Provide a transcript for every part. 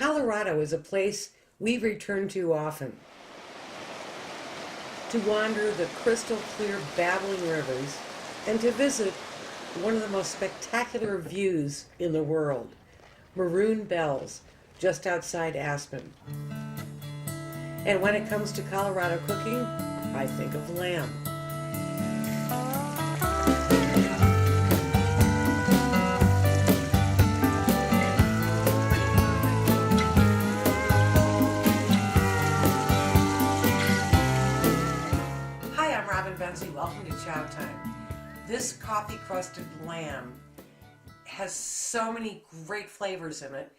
Colorado is a place we return to often. To wander the crystal clear babbling rivers and to visit one of the most spectacular views in the world, Maroon Bells, just outside Aspen. And when it comes to Colorado cooking, I think of lamb. Welcome to Chow Time. This coffee-crusted lamb has so many great flavors in it,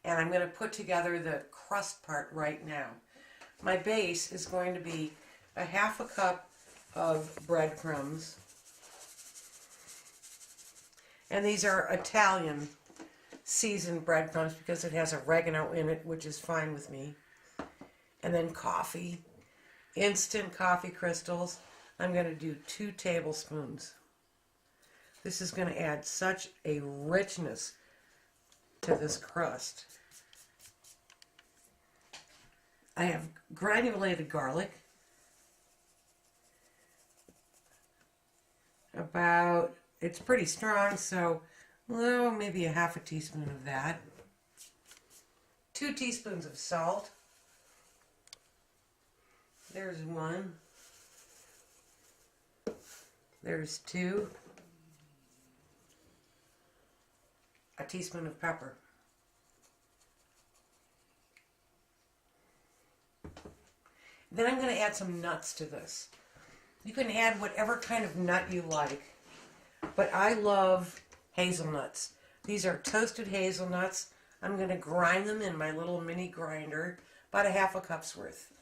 and I'm going to put together the crust part right now. My base is going to be a half a cup of breadcrumbs, and these are Italian seasoned breadcrumbs because it has oregano in it, which is fine with me. And then coffee, instant coffee crystals. I'm going to do 2 tablespoons. This is going to add such a richness to this crust. I have granulated garlic, it's pretty strong, so maybe a half a teaspoon of that. 2 teaspoons of salt. There's 1. There's 2. A teaspoon of pepper. Then I'm going to add some nuts to this. You can add whatever kind of nut you like, but I love hazelnuts. These are toasted hazelnuts. I'm going to grind them in my little mini grinder, about a half a cup's worth.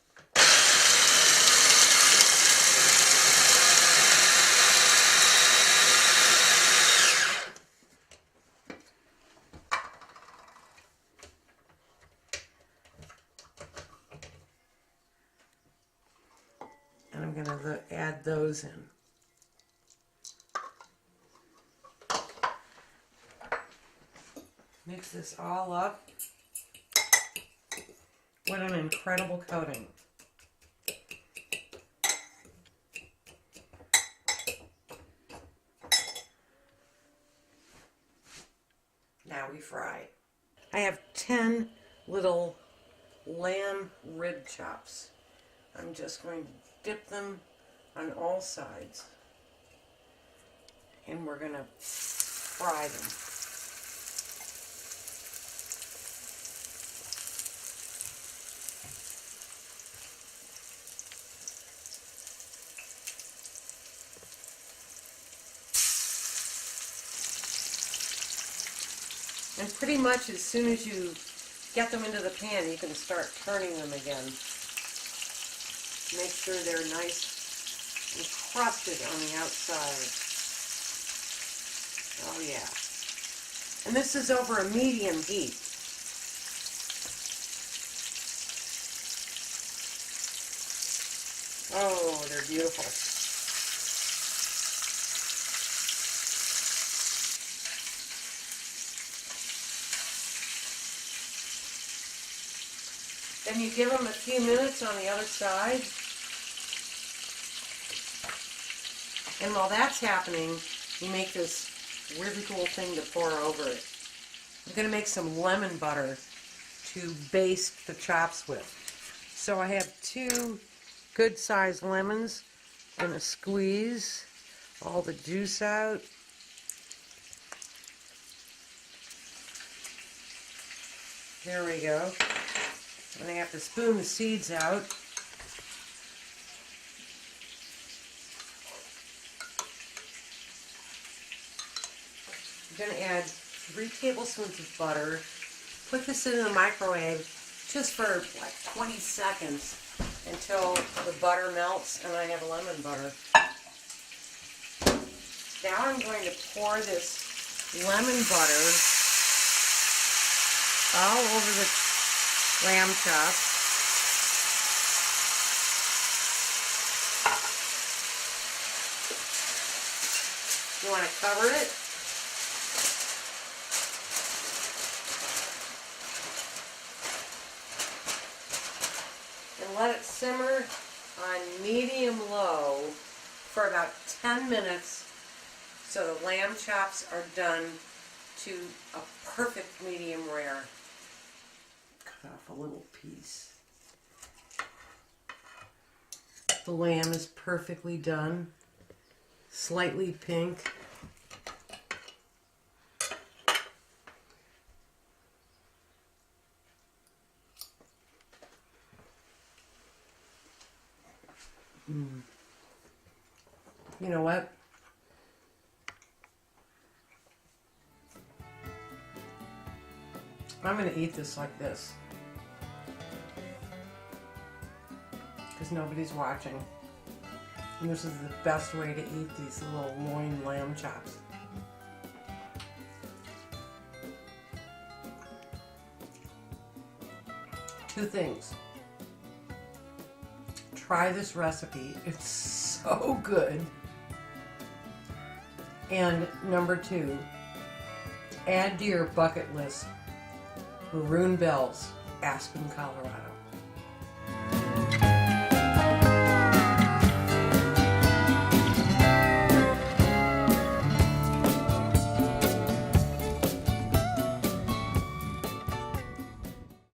And I'm going to add those in. Mix this all up. What an incredible coating. Now we fry. I have 10 little lamb rib chops. I'm just going to dip them on all sides, and we're going to fry them. And pretty much as soon as you get them into the pan, you can start turning them again. Make sure they're nice and crusted on the outside. Oh yeah. And this is over a medium heat. Oh, they're beautiful. Then you give them a few minutes on the other side. And while that's happening, you make this really cool thing to pour over it. I'm going to make some lemon butter to baste the chops with. So I have 2 good-sized lemons and a squeeze all the juice out. There we go. And I have to spoon the seeds out. I'm going to add 3 tablespoons of butter. Put this in the microwave just for like 20 seconds until the butter melts and I have lemon butter. Now I'm going to pour this lemon butter all over the lamb chops. You want to cover it. let it simmer on medium-low for about 10 minutes so the lamb chops are done to a perfect medium rare. Cut off a little piece. The lamb is perfectly done, slightly pink. You know what? I'm going to eat this like this because nobody's watching. And this is the best way to eat these little loin lamb chops. Two things. Try this recipe. It's so good. And number two, add to your bucket list Maroon Bells, Aspen, Colorado.